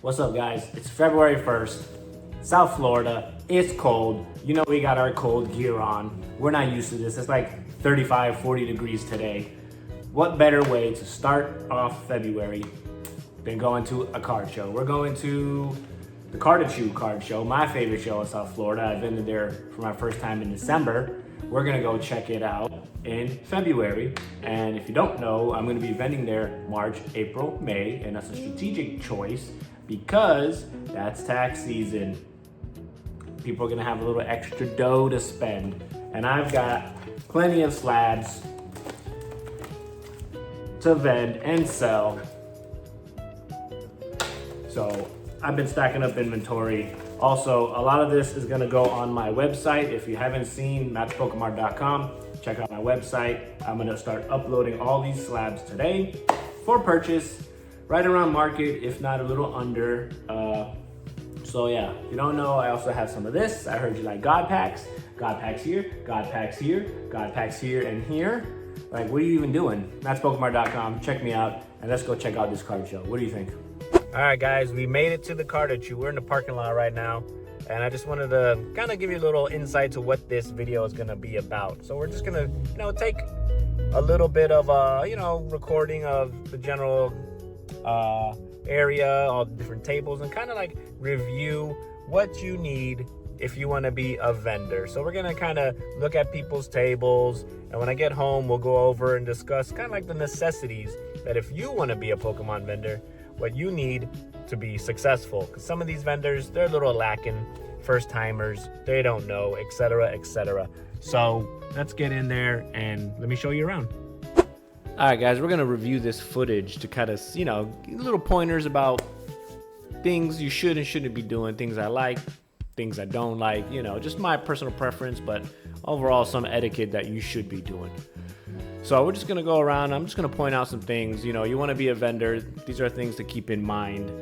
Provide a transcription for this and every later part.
What's up, guys? It's February 1st, South Florida. It's cold. You know we got our cold gear on. We're not used to this. It's like 35, 40 degrees today. What better way to start off February than going to a card show? We're going to the Card show, my favorite show in South Florida. I've been there for my first time in December. We're gonna go check it out in February. And if you don't know, I'm gonna be vending there March, April, May, and that's a strategic choice because that's tax season. People are gonna have a little extra dough to spend. And I've got plenty of slabs to vend and sell. So I've been stacking up inventory. Also, a lot of this is gonna go on my website. If you haven't seen MattsPokeMartt.com, check out my website. I'm gonna start uploading all these slabs today for purchase, right around market, if not a little under. So yeah, if you don't know, I also have some of this. I heard you like God packs. God packs here, God packs here, God packs here and here. Like, what are you even doing? MattsPokeMartt.com, check me out, and let's go check out this card show. What do you think? All right, guys, we made it to the card show. We're in the parking lot right now, and I just wanted to kind of give you a little insight to what this video is gonna be about. So we're just gonna, take a little bit of, recording of the general area, all the different tables, and kind of like review what you need if you want to be a vendor. So we're gonna kind of look at people's tables, and when I get home, we'll go over and discuss kind of like the necessities that if you want to be a Pokemon vendor, what you need to be successful. Because some of these vendors, they're a little lacking, first timers, they don't know, etc., etc. So let's get in there and let me show you around. All right, guys, we're gonna review this footage to kind of, little pointers about things you should and shouldn't be doing, things I like, things I don't like, just my personal preference, but overall some etiquette that you should be doing. So we're just gonna go around. I'm just gonna point out some things. You wanna be a vendor. These are things to keep in mind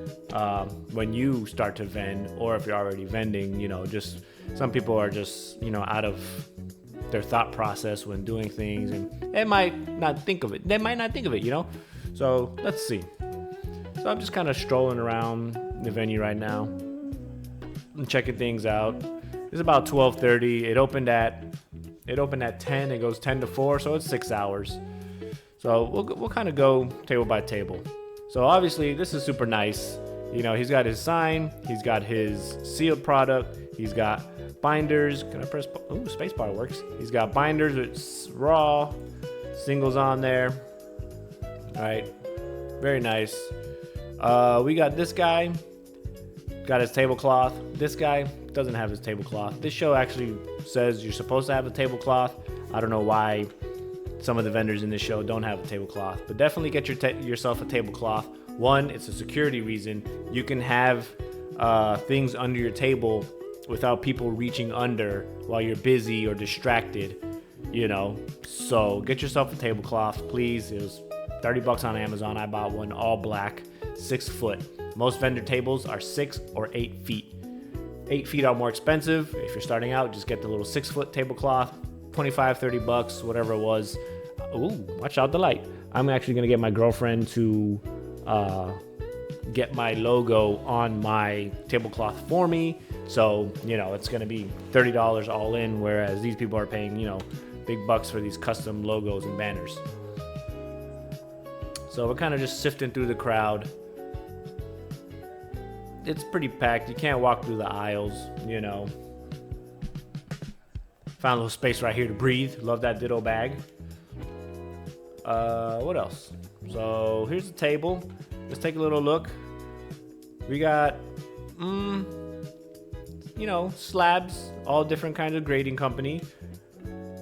when you start to vend, or if you're already vending, just some people are just, out of their thought process when doing things, and they might not think of it. So let's see. So I'm just kind of strolling around the venue right now. I'm checking things out. It's about 12:30. It opened at 10. It goes 10 to 4, so it's 6 hours. So we'll kind of go table by table. So obviously this is super nice. He's got his sign. He's got his sealed product. He's got binders. Can I press? Oh, spacebar works. He's got binders with raw singles on there. All right, very nice. We got this guy. Got his tablecloth. This guy doesn't have his tablecloth. This show actually says you're supposed to have a tablecloth. I don't know why some of the vendors in this show don't have a tablecloth, but definitely get yourself a tablecloth. One, it's a security reason. You can have things under your table without people reaching under while you're busy or distracted, So get yourself a tablecloth, please. It was $30 on Amazon. I bought one, all black, 6 foot. Most vendor tables are 6 or 8 feet. 8 feet are more expensive. If you're starting out, just get the little 6-foot tablecloth, $25, $30, whatever it was. Ooh, watch out the light. I'm actually gonna get my girlfriend to get my logo on my tablecloth for me. So, it's gonna be $30 all in, whereas these people are paying, big bucks for these custom logos and banners. So we're kind of just sifting through the crowd. It's pretty packed. You can't walk through the aisles, Found a little space right here to breathe. Love that ditto bag. What else? So here's the table. Let's take a little look. We got, slabs, all different kinds of grading company.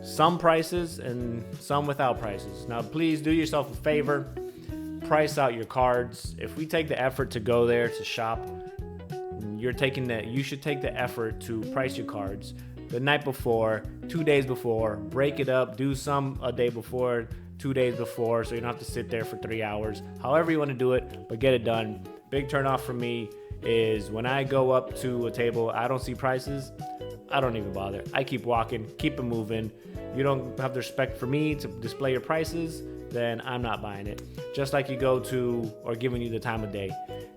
Some prices and some without prices. Now, please do yourself a favor. Price out your cards. If we take the effort to go there to shop, you should take the effort to price your cards the night before, 2 days before, break it up, do some a day before, 2 days before, so you don't have to sit there for 3 hours. However you want to do it, but get it done. Big turn off for me is when I go up to a table, I don't see prices, I don't even bother. I keep walking, keep it moving. You don't have the respect for me to display your prices, then I'm not buying it. Just like you go to, or giving you the time of day.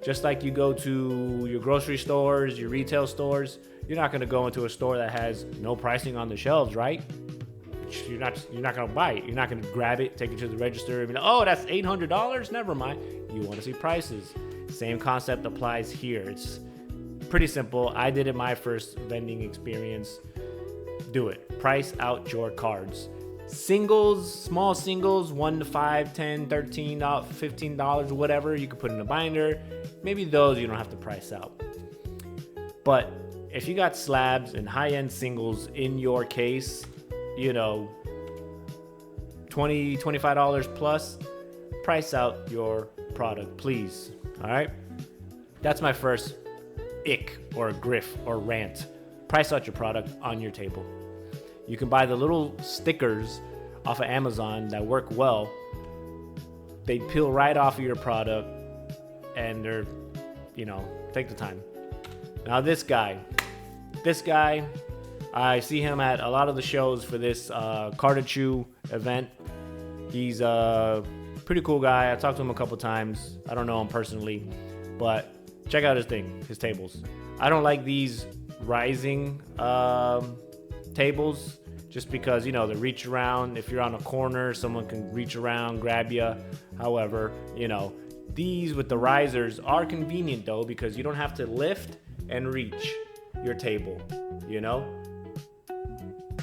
Just like you go to your grocery stores, your retail stores, you're not going to go into a store that has no pricing on the shelves, right? You're not going to buy it. You're not going to grab it, take it to the register, and be like, oh, that's $800. Never mind. You want to see prices. Same concept applies here. It's pretty simple. I did it my first vending experience. Do it. Price out your cards. Singles, small singles, $1 to $5, $10, $13, $15, whatever. You can put in a binder. Maybe those you don't have to price out. But if you got slabs and high-end singles in your case, you know, $20, $25 plus, price out your product, please. All right? That's my first ick or griff or rant. Price out your product on your table. You can buy the little stickers off of Amazon that work well. They peel right off of your product and they're, you know, take the time. Now this guy, I see him at a lot of the shows for this Cartachew event. He's a pretty cool guy. I talked to him a couple times. I don't know him personally, but check out his tables. I don't like these rising tables just because, you know, the reach around. If you're on a corner, someone can reach around, grab you. However, you know, these with the risers are convenient though, because you don't have to lift and reach your table, you know?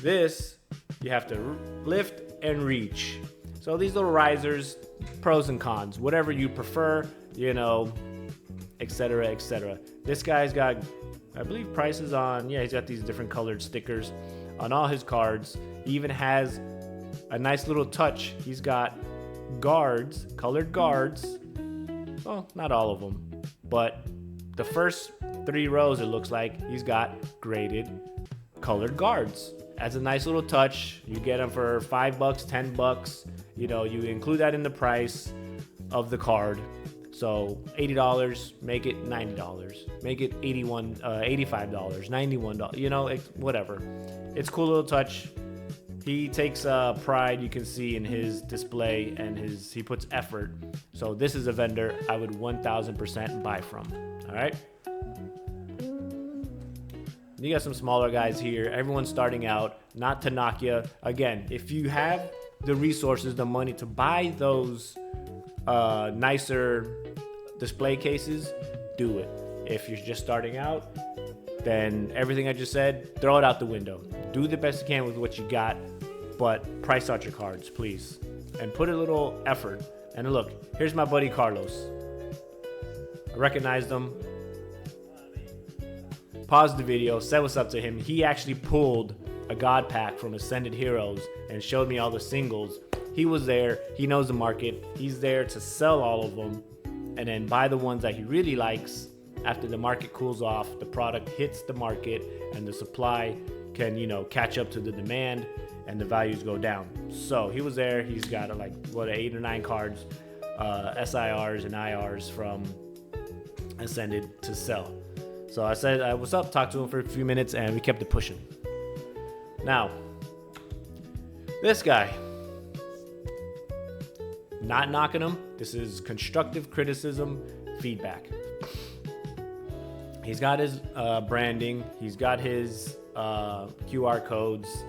This, you have to lift and reach. So these little risers, pros and cons, whatever you prefer, you know, etc., etc. This guy's got, I believe, prices on, yeah, he's got these different colored stickers on all his cards. He even has a nice little touch. He's got guards, colored guards. Well, not all of them, but the first 3 rows, it looks like he's got graded colored guards. As a nice little touch. You get them for $5, $10. You know, you include that in the price of the card. So $80, make it $90, make it $85, $91. You know, whatever. It's a cool little touch. He takes pride, you can see, in his display, and he puts effort. So this is a vendor I would 1000% buy from. All right. You got some smaller guys here. Everyone's starting out. Not to knock you. Again, if you have the resources, the money to buy those nicer display cases, do it. If you're just starting out, then everything I just said, throw it out the window. Do the best you can with what you got, but price out your cards, please. And put a little effort. And look, here's my buddy Carlos. I recognized him. Paused the video, said what's up to him. He actually pulled a God pack from Ascended Heroes and showed me all the singles. He was there. He knows the market. He's there to sell all of them and then buy the ones that he really likes. After the market cools off, the product hits the market and the supply can, you know, catch up to the demand and the values go down. So he was there. He's got 8 or 9 cards, SIRs and IRs from Ascended to sell. So I said, what's up? Talked to him for a few minutes and we kept it pushing. Now, this guy, not knocking him. This is constructive criticism, feedback. He's got his branding. He's got his QR codes.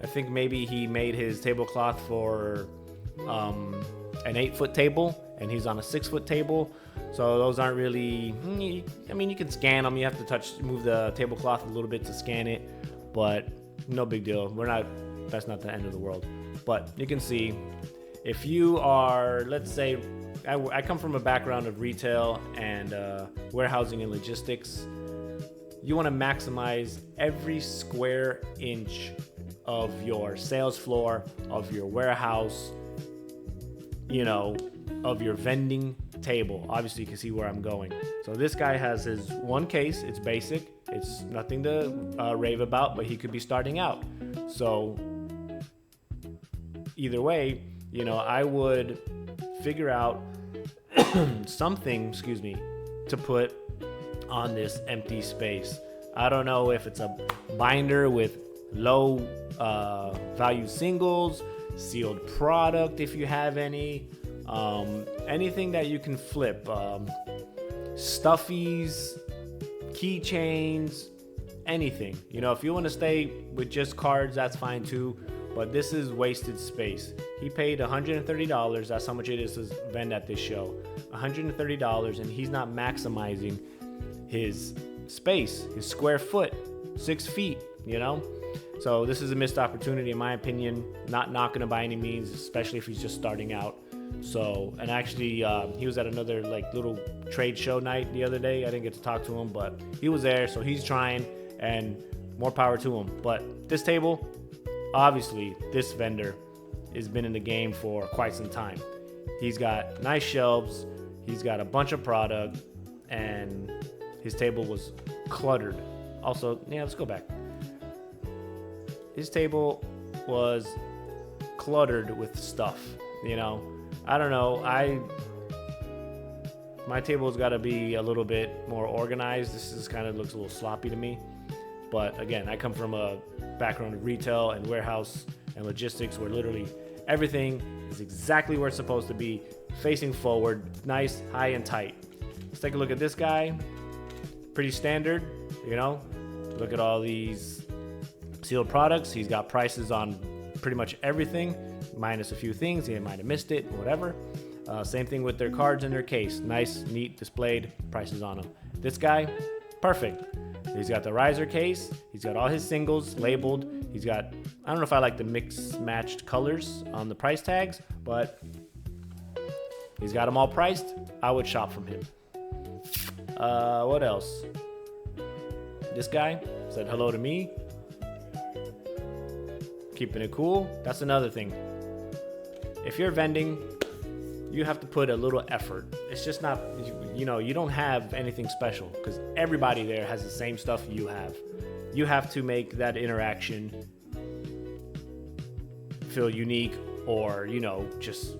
I think maybe he made his tablecloth for an 8-foot table and he's on a 6-foot table. So those aren't really, I mean, you can scan them. You have to move the tablecloth a little bit to scan it, but no big deal. That's not the end of the world. But you can see, if you are, let's say, I come from a background of retail and warehousing and logistics. You want to maximize every square inch of your sales floor, of your warehouse, you know, of your vending table. Obviously you can see where I'm going. So this guy has his one case. It's basic. It's nothing to rave about, but he could be starting out. So either way, you know, I would figure out something, to put on this empty space. I don't know if it's a binder with low value singles, sealed product if you have any, anything that you can flip. stuffies, keychains, anything. You know, if you want to stay with just cards, that's fine too. But this is wasted space. He paid $130. That's how much it is to vend at this show. $130, and he's not maximizing his space, his square foot, 6 feet, you know? So this is a missed opportunity, in my opinion. Not knocking him by any means, especially if he's just starting out. So, and actually, he was at another like little trade show night the other day. I didn't get to talk to him, but he was there, so he's trying, and more power to him. But this table, obviously, this vendor has been in the game for quite some time. He's got nice shelves, he's got a bunch of product, and his table was cluttered. Also, yeah, let's go back. His table was cluttered with stuff, you know. I don't know, my table's got to be a little bit more organized. This is kind of looks a little sloppy to me. But again, I come from a background of retail and warehouse and logistics where literally everything is exactly where it's supposed to be, facing forward, nice, high and tight. Let's take a look at this guy. Pretty standard, you know. Look at all these sealed products. He's got prices on pretty much everything, minus a few things. He might have missed it, whatever. Same thing with their cards in their case. Nice, neat, displayed, prices on them. This guy, perfect. He's got the riser case. He's got all his singles labeled. He's got, I don't know if I like the mixed matched colors on the price tags, but he's got them all priced. I would shop from him. What else? This guy said hello to me. Keeping it cool. That's another thing. If you're vending, you have to put a little effort. It's just not, you know, you don't have anything special because everybody there has the same stuff you have. You have to make that interaction feel unique, or, you know, just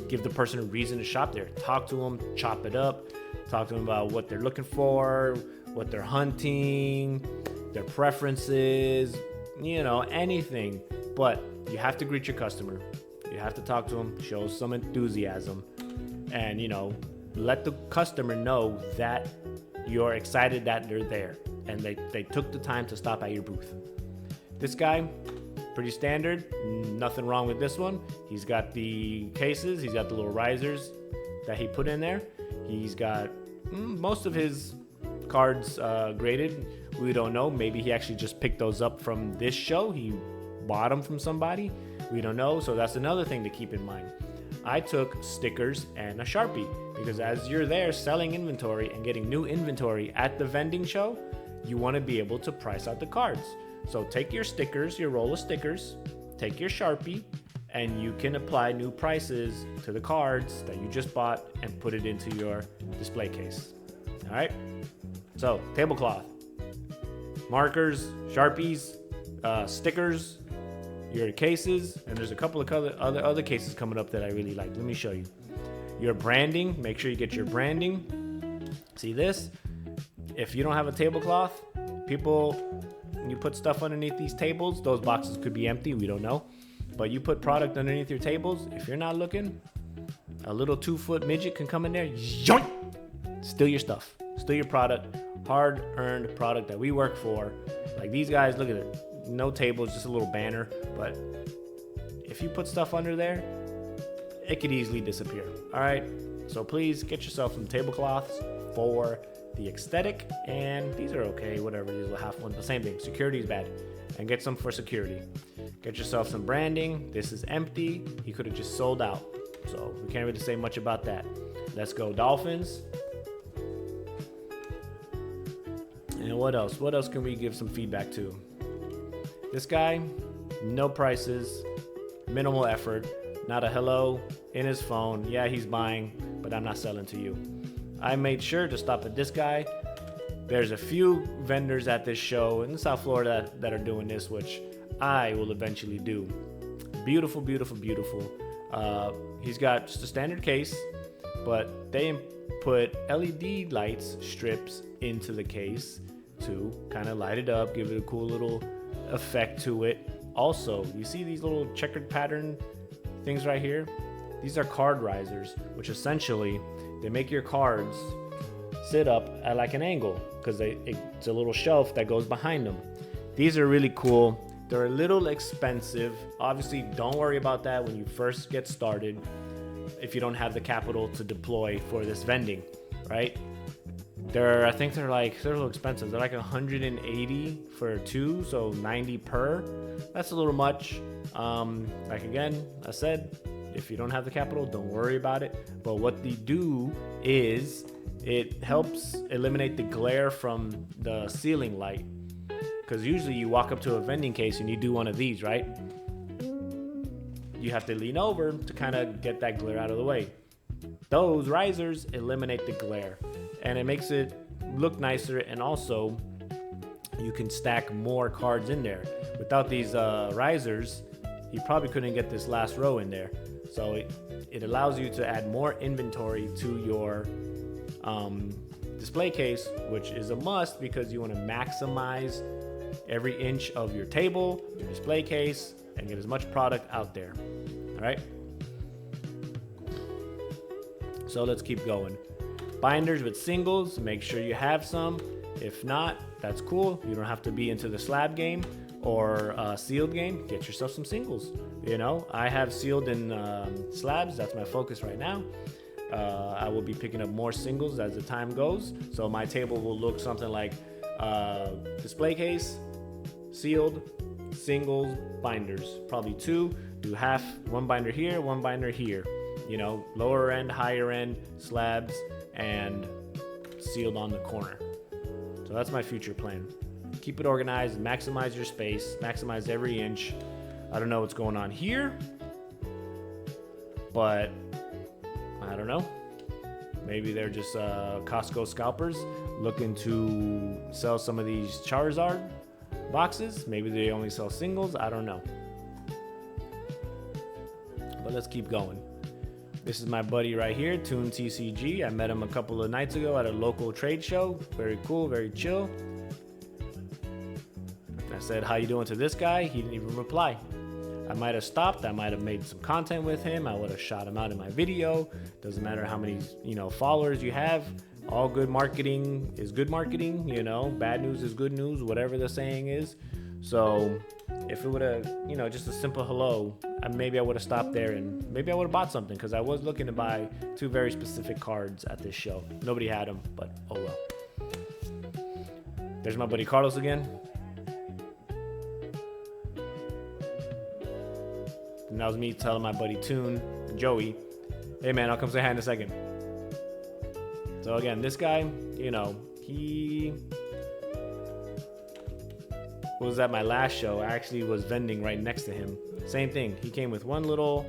give the person a reason to shop there. Talk to them, chop it up, talk to them about what they're looking for, what they're hunting, their preferences, you know, anything. But you have to greet your customer. You have to talk to them, show some enthusiasm, and, you know, let the customer know that you're excited that they're there and they took the time to stop at your booth. This guy, pretty standard, nothing wrong with this one. He's got the cases, he's got the little risers that he put in there. He's got most of his cards graded. We don't know. Maybe he actually just picked those up from this show. He bought them from somebody. We don't know. So that's another thing to keep in mind. I took stickers and a Sharpie because as you're there selling inventory and getting new inventory at the vending show, you want to be able to price out the cards. So take your stickers, your roll of stickers, take your Sharpie, and you can apply new prices to the cards that you just bought and put it into your display case. All right. So tablecloth, markers, Sharpies, stickers, your cases, and there's a couple of other cases coming up that I really like. Let me show you. Your branding, make sure you get your branding. See this? If you don't have a tablecloth, you put stuff underneath these tables, those boxes could be empty, we don't know. But you put product underneath your tables, if you're not looking, a little 2-foot midget can come in there, yoink, steal your stuff, steal your product, hard-earned product that we work for. Like these guys, look at it. No tables, just a little banner. But if you put stuff under there, it could easily disappear. All right. So please get yourself some tablecloths for the aesthetic. And these are okay, whatever. These will have one. The same thing. Security is bad. And get some for security. Get yourself some branding. This is empty. He could have just sold out. So we can't really say much about that. Let's go Dolphins. And what else? What else can we give some feedback to? This guy, no prices, minimal effort, not a hello in his phone. Yeah, he's buying, but I'm not selling to you. I made sure to stop at this guy. There's a few vendors at this show in South Florida that are doing this, which I will eventually do. Beautiful, beautiful, beautiful. He's got just a standard case, but they put LED lights strips into the case to kind of light it up, give it a cool little effect to it. Also, you see these little checkered pattern things right here? These are card risers, which essentially they make your cards sit up at like an angle because it's a little shelf that goes behind them. These are really cool. They're a little expensive. Obviously, don't worry about that when you first get started if you don't have the capital to deploy for this vending, right? I think they're a little expensive. They're like 180 for two, so 90 per. That's a little much. Like again, I said, if you don't have the capital, don't worry about it. But what they do is it helps eliminate the glare from the ceiling light. Because usually you walk up to a vending case and you do one of these, right? You have to lean over to kind of get that glare out of the way. Those risers eliminate the glare and it makes it look nicer, and also you can stack more cards in there. Without these risers, you probably couldn't get this last row in there. So it allows you to add more inventory to your display case, which is a must because you want to maximize every inch of your table, your display case, and get as much product out there. All right. So let's keep going. Binders with singles, make sure you have some. If not, that's cool. You don't have to be into the slab game or sealed game. Get yourself some singles. You know, I have sealed in slabs. That's my focus right now. I will be picking up more singles as the time goes. So my table will look something like display case, sealed, singles, binders. Probably two. Do half, one binder here, one binder here. You know, lower end, higher end, slabs, and sealed on the corner. So that's my future plan. Keep it organized, maximize your space, maximize every inch. I don't know what's going on here, but I don't know. Maybe they're just Costco scalpers looking to sell some of these Charizard boxes. Maybe they only sell singles. I don't know. But let's keep going. This is my buddy right here, Toon TCG. I met him a couple of nights ago at a local trade show. Very cool, very chill. I said, how you doing to this guy? He didn't even reply. I might have stopped. I might have made some content with him. I would have shot him out in my video. Doesn't matter how many, followers you have. All good marketing is good marketing. Bad news is good news, whatever the saying is. So if it would have, just a simple hello, maybe I would have stopped there and maybe I would have bought something, because I was looking to buy two very specific cards at this show. Nobody had them, but oh well. There's my buddy Carlos again. And that was me telling my buddy Toon, Joey, hey man, I'll come say hi in a second. So again, this guy, he was at my last show. I actually was vending right next to him. Same thing. He came with one little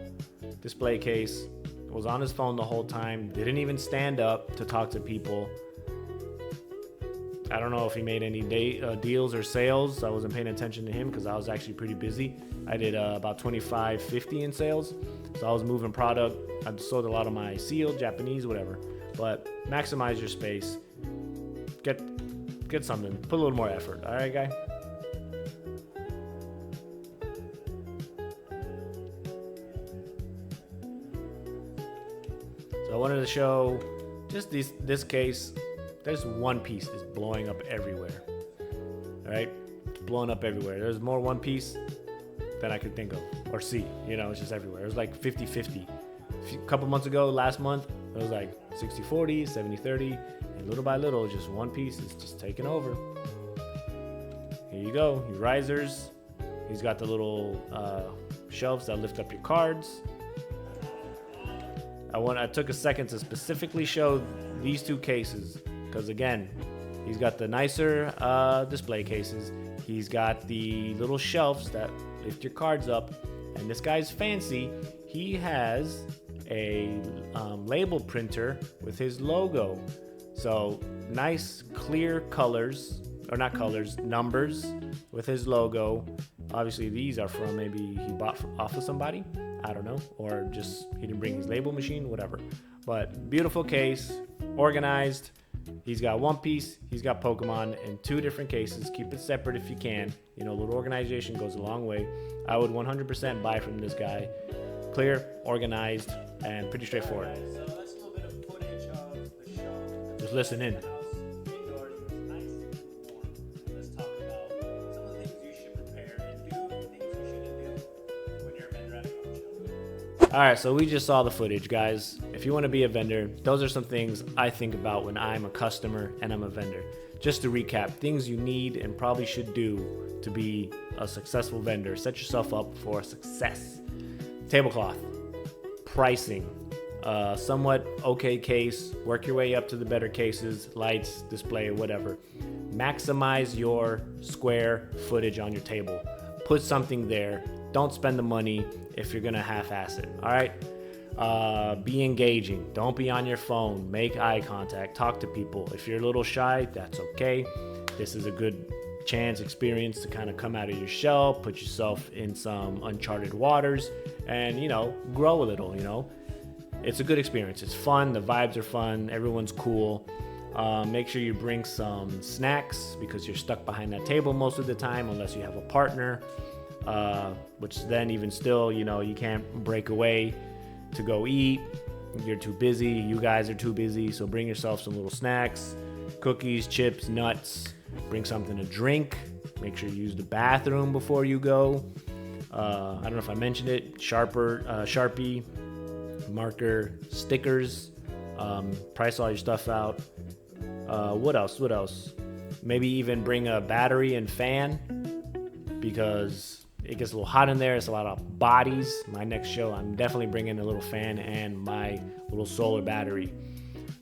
display case, was on his phone the whole time, didn't even stand up to talk to people. I don't know if he made any deals or sales. I wasn't paying attention to him because I was actually pretty busy. I did about 25-50 in sales. So I was moving product. I sold a lot of my sealed, Japanese, whatever. But maximize your space. Get something. Put a little more effort. All right, guy? So I wanted to show just this case. There's one piece that's blowing up everywhere. All right? Blowing up everywhere. There's more one piece than I could think of or see. It's just everywhere. It was like 50-50. A couple months ago, last month, it was like 60-40, 70-30. And little by little, just one piece is just taking over. Here you go. Your risers. He's got the little shelves that lift up your cards. I took a second to specifically show these two cases. Because again, he's got the nicer display cases. He's got the little shelves that lift your cards up. And this guy's fancy. He has a label printer with his logo. So nice, clear colors, or not colors, numbers with his logo. Obviously, these are from maybe he bought off of somebody. I don't know. Or just he didn't bring his label machine, whatever. But beautiful case, organized. He's got one piece, he's got Pokemon in two different cases. Keep it separate if you can. A little organization goes a long way. I would 100% buy from this guy. Clear, organized, and pretty straightforward. So that's a little bit of footage of the show. Just listen in. All right, so we just saw the footage, guys. If you want to be a vendor, those are some things I think about when I'm a customer and I'm a vendor. Just to recap, things you need and probably should do to be a successful vendor. Set yourself up for success. Tablecloth, pricing, somewhat okay case, work your way up to the better cases, lights, display, whatever. Maximize your square footage on your table. Put something there. Don't spend the money if you're gonna half-ass it, all right? Be engaging. Don't be on your phone. Make eye contact. Talk to people. If you're a little shy, that's okay. This is a good chance, experience to kind of come out of your shell, put yourself in some uncharted waters, and, you know, grow a little, you know? It's a good experience. It's fun. The vibes are fun. Everyone's cool. Make sure you bring some snacks because you're stuck behind that table most of the time unless you have a partner. Which then even still, you know, you can't break away to go eat. You're too busy. You guys are too busy. So bring yourself some little snacks, cookies, chips, nuts. Bring something to drink. Make sure you use the bathroom before you go. I don't know if I mentioned it. Sharpie, marker, stickers. Price all your stuff out. What else? Maybe even bring a battery and fan because it gets a little hot in there. It's a lot of bodies. My next show, I'm definitely bringing a little fan and my little solar battery.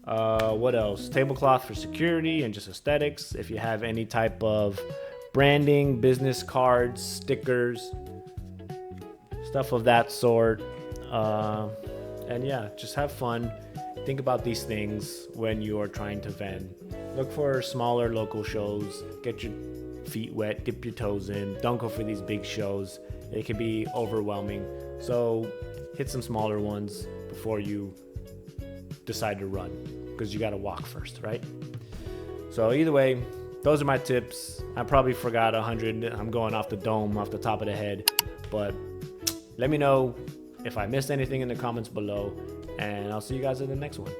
What else? Tablecloth for security and just aesthetics. If you have any type of branding, business cards, stickers, stuff of that sort. And yeah, just have fun. Think about these things when you're trying to vend. Look for smaller local shows. Get your feet wet, dip your toes in. Don't go for these big shows. It can be overwhelming. So hit some smaller ones before you decide to run, because you got to walk first, right? So either way, those are my tips. I probably forgot 100. I'm going off the dome, off the top of the head. But let me know if I missed anything in the comments below, and I'll see you guys in the next one.